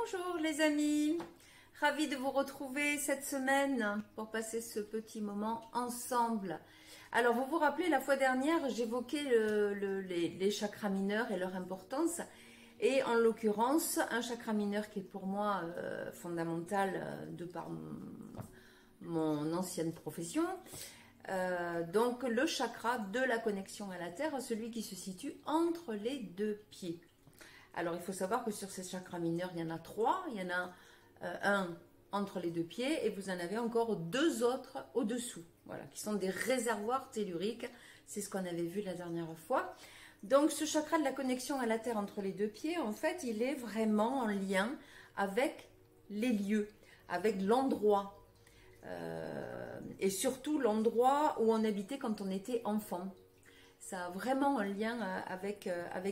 Bonjour les amis, ravie de vous retrouver cette semaine pour passer ce petit moment ensemble. Alors vous vous rappelez, la fois dernière j'évoquais les chakras mineurs et leur importance, et en l'occurrence un chakra mineur qui est pour moi fondamental de par mon ancienne profession. Donc le chakra de la connexion à la terre, celui qui se situe entre les deux pieds. Alors il faut savoir que sur ces chakras mineurs, il y en a 3. Il y en a un entre les deux pieds et vous en avez encore 2 autres au-dessous, voilà, qui sont des réservoirs telluriques. C'est ce qu'on avait vu la dernière fois. Donc ce chakra de la connexion à la terre entre les deux pieds, en fait, il est vraiment en lien avec les lieux, avec l'endroit. Et surtout l'endroit où on habitait quand on était enfant. Ça a vraiment un lien avec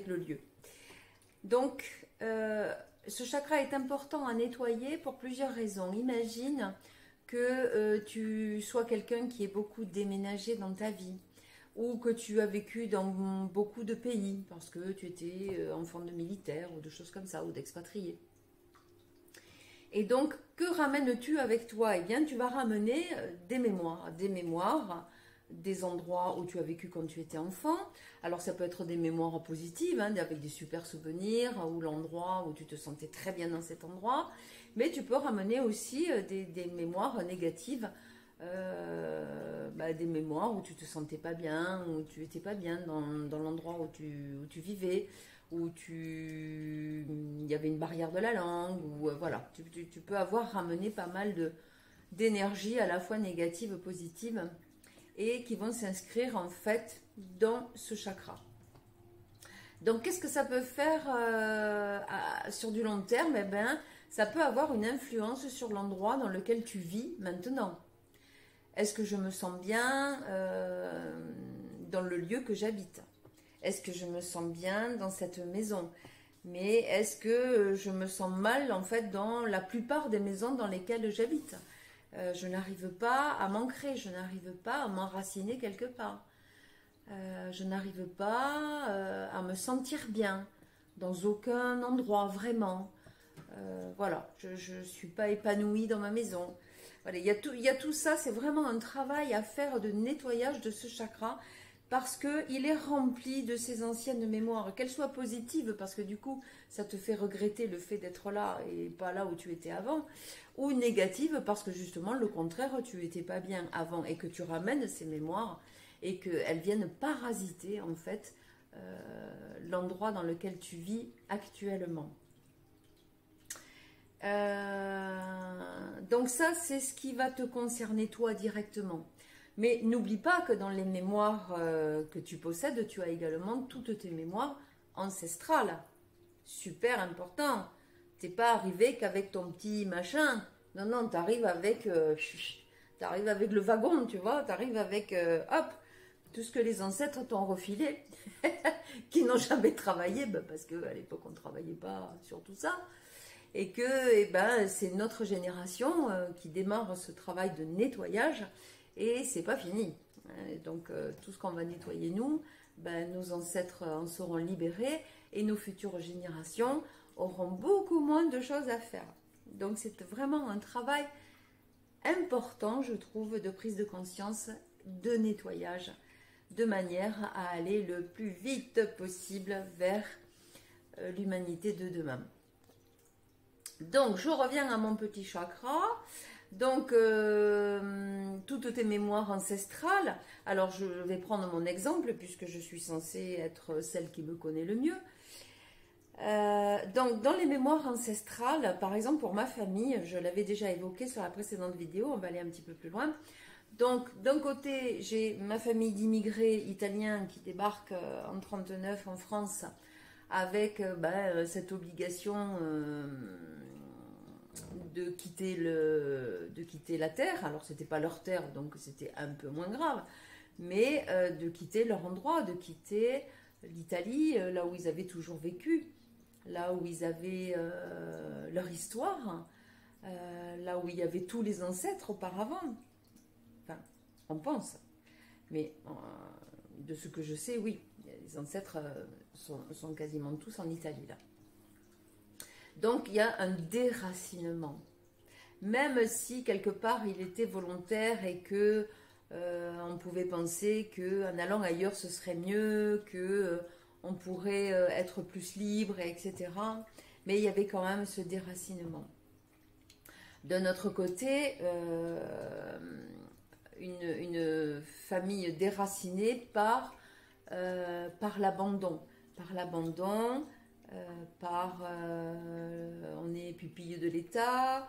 le lieu. Donc, ce chakra est important à nettoyer pour plusieurs raisons. Imagine que tu sois quelqu'un qui ait beaucoup déménagé dans ta vie, ou que tu as vécu dans beaucoup de pays, parce que tu étais enfant de militaire, ou de choses comme ça, ou d'expatrié. Et donc, que ramènes-tu avec toi? Eh bien, tu vas ramener des mémoires, des endroits où tu as vécu quand tu étais enfant. Alors, ça peut être des mémoires positives, hein, avec des super souvenirs, ou l'endroit où tu te sentais très bien dans cet endroit. Mais tu peux ramener aussi des mémoires négatives, des mémoires où tu te sentais pas bien, où tu étais pas bien dans l'endroit où tu vivais, où il y avait une barrière de la langue, ou voilà, tu peux avoir ramené pas mal d'énergie à la fois négative, positive, et qui vont s'inscrire en fait dans ce chakra. Donc qu'est-ce que ça peut faire sur du long terme? Eh bien, ça peut avoir une influence sur l'endroit dans lequel tu vis maintenant. Est-ce que je me sens bien dans le lieu que j'habite? Est-ce que je me sens bien dans cette maison? Mais est-ce que je me sens mal en fait dans la plupart des maisons dans lesquelles j'habite? Je n'arrive pas à m'ancrer, je n'arrive pas à m'enraciner quelque part. Je n'arrive pas à me sentir bien dans aucun endroit vraiment. Voilà, je ne suis pas épanouie dans ma maison. Voilà, il y a tout ça, c'est vraiment un travail à faire de nettoyage de ce chakra, parce qu'il est rempli de ces anciennes mémoires, qu'elles soient positives, parce que du coup, ça te fait regretter le fait d'être là et pas là où tu étais avant, ou négatives, parce que justement, le contraire, tu n'étais pas bien avant, et que tu ramènes ces mémoires, et qu'elles viennent parasiter, en fait, l'endroit dans lequel tu vis actuellement. Donc ça, c'est ce qui va te concerner toi directement. Mais n'oublie pas que dans les mémoires que tu possèdes, tu as également toutes tes mémoires ancestrales. Super important. T'es pas arrivé qu'avec ton petit machin. Non, non, t'arrives avec le wagon, tu vois. T'arrives avec, hop, tout ce que les ancêtres t'ont refilé, qui n'ont jamais travaillé, parce qu'à l'époque, on ne travaillait pas sur tout ça. Et que c'est notre génération qui démarre ce travail de nettoyage, et c'est pas fini. Donc tout ce qu'on va nettoyer nous, nos ancêtres en seront libérés, et nos futures générations auront beaucoup moins de choses à faire. Donc c'est vraiment un travail important, je trouve, de prise de conscience, de nettoyage, de manière à aller le plus vite possible vers l'humanité de demain. Donc, je reviens à mon petit chakra. Donc, toutes tes mémoires ancestrales. Alors, je vais prendre mon exemple, puisque je suis censée être celle qui me connaît le mieux. Donc, dans les mémoires ancestrales, par exemple, pour ma famille, je l'avais déjà évoqué sur la précédente vidéo, on va aller un petit peu plus loin. Donc, d'un côté, j'ai ma famille d'immigrés italiens qui débarquent en 1939 en France, avec cette obligation de quitter la terre. Alors c'était pas leur terre, donc c'était un peu moins grave, mais de quitter leur endroit, de quitter l'Italie, là où ils avaient toujours vécu, là où ils avaient leur histoire, là où il y avait tous les ancêtres auparavant. Enfin, on pense, mais de ce que je sais, oui, les ancêtres sont quasiment tous en Italie là. Donc il y a un déracinement. Même si quelque part il était volontaire et que on pouvait penser qu'en allant ailleurs ce serait mieux, que on pourrait être plus libre, etc. Mais il y avait quand même ce déracinement. De notre côté, une famille déracinée par l'abandon. Par l'abandon, on est pupille de l'État,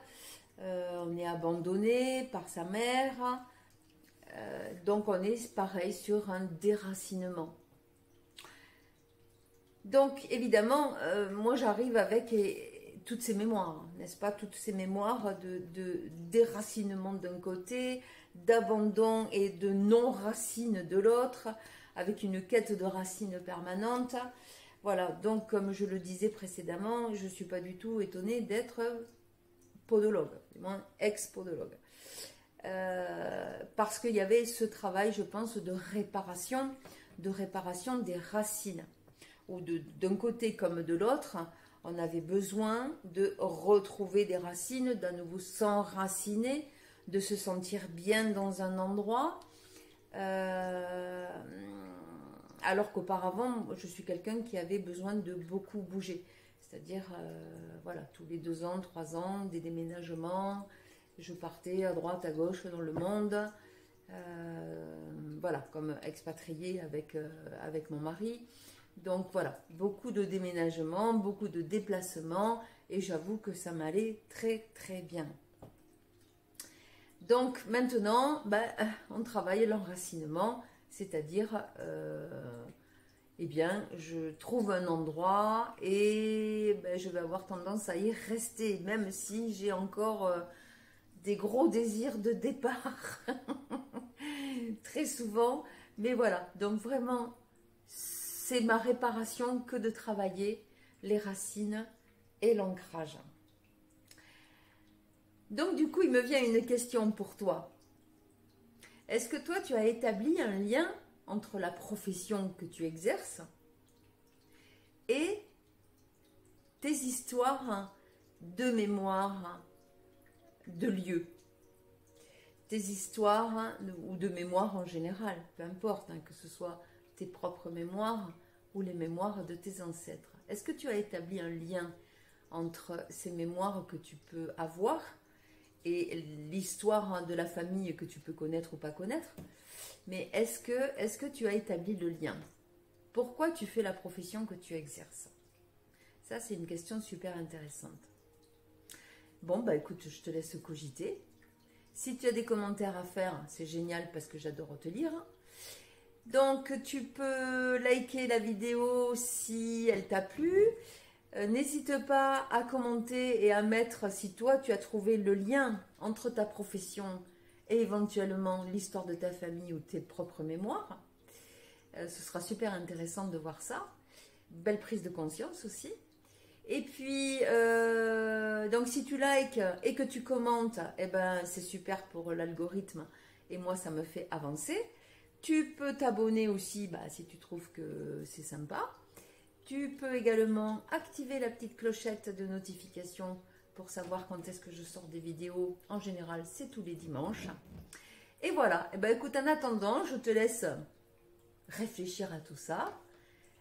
on est abandonné par sa mère, donc on est pareil sur un déracinement. Donc évidemment, moi j'arrive avec toutes ces mémoires, n'est-ce pas, toutes ces mémoires de déracinement d'un côté, d'abandon et de non-racine de l'autre, avec une quête de racines permanente. Voilà, donc comme je le disais précédemment, je ne suis pas du tout étonnée d'être podologue, du moins ex-podologue. Parce qu'il y avait ce travail, je pense, de réparation des racines. Ou d'un côté comme de l'autre, on avait besoin de retrouver des racines, d'à nouveau s'enraciner, de se sentir bien dans un endroit. Alors qu'auparavant, je suis quelqu'un qui avait besoin de beaucoup bouger. C'est-à-dire, voilà, tous les 2 ans, 3 ans, des déménagements. Je partais à droite, à gauche dans le monde. Voilà, comme expatriée avec mon mari. Donc voilà, beaucoup de déménagements, beaucoup de déplacements. Et j'avoue que ça m'allait très très bien. Donc maintenant, on travaille l'enracinement. C'est-à-dire, eh bien, je trouve un endroit et je vais avoir tendance à y rester, même si j'ai encore des gros désirs de départ, très souvent. Mais voilà, donc vraiment, c'est ma réparation que de travailler les racines et l'ancrage. Donc du coup, il me vient une question pour toi. Est-ce que toi, tu as établi un lien entre la profession que tu exerces et tes histoires de mémoire, de lieux? Tes histoires ou de mémoire en général, peu importe, que ce soit tes propres mémoires ou les mémoires de tes ancêtres. Est-ce que tu as établi un lien entre ces mémoires que tu peux avoir et l'histoire de la famille que tu peux connaître ou pas connaître? Mais est-ce que tu as établi le lien? Pourquoi tu fais la profession que tu exerces? Ça, c'est une question super intéressante. Bon, écoute, je te laisse cogiter. Si tu as des commentaires à faire, c'est génial parce que j'adore te lire. Donc, tu peux liker la vidéo si elle t'a plu. N'hésite pas à commenter et à mettre si toi, tu as trouvé le lien entre ta profession et éventuellement l'histoire de ta famille ou tes propres mémoires. Ce sera super intéressant de voir ça. Belle prise de conscience aussi. Et puis, donc si tu likes et que tu commentes, c'est super pour l'algorithme. Et moi, ça me fait avancer. Tu peux t'abonner aussi si tu trouves que c'est sympa. Tu peux également activer la petite clochette de notification pour savoir quand est-ce que je sors des vidéos. En général, c'est tous les dimanches. Et voilà. Écoute, en attendant, je te laisse réfléchir à tout ça.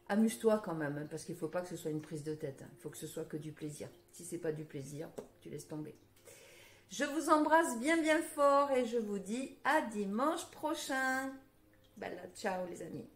Amuse-toi quand même, parce qu'il ne faut pas que ce soit une prise de tête. Il faut que ce soit que du plaisir. Si ce n'est pas du plaisir, tu laisses tomber. Je vous embrasse bien bien fort et je vous dis à dimanche prochain. Ciao les amis.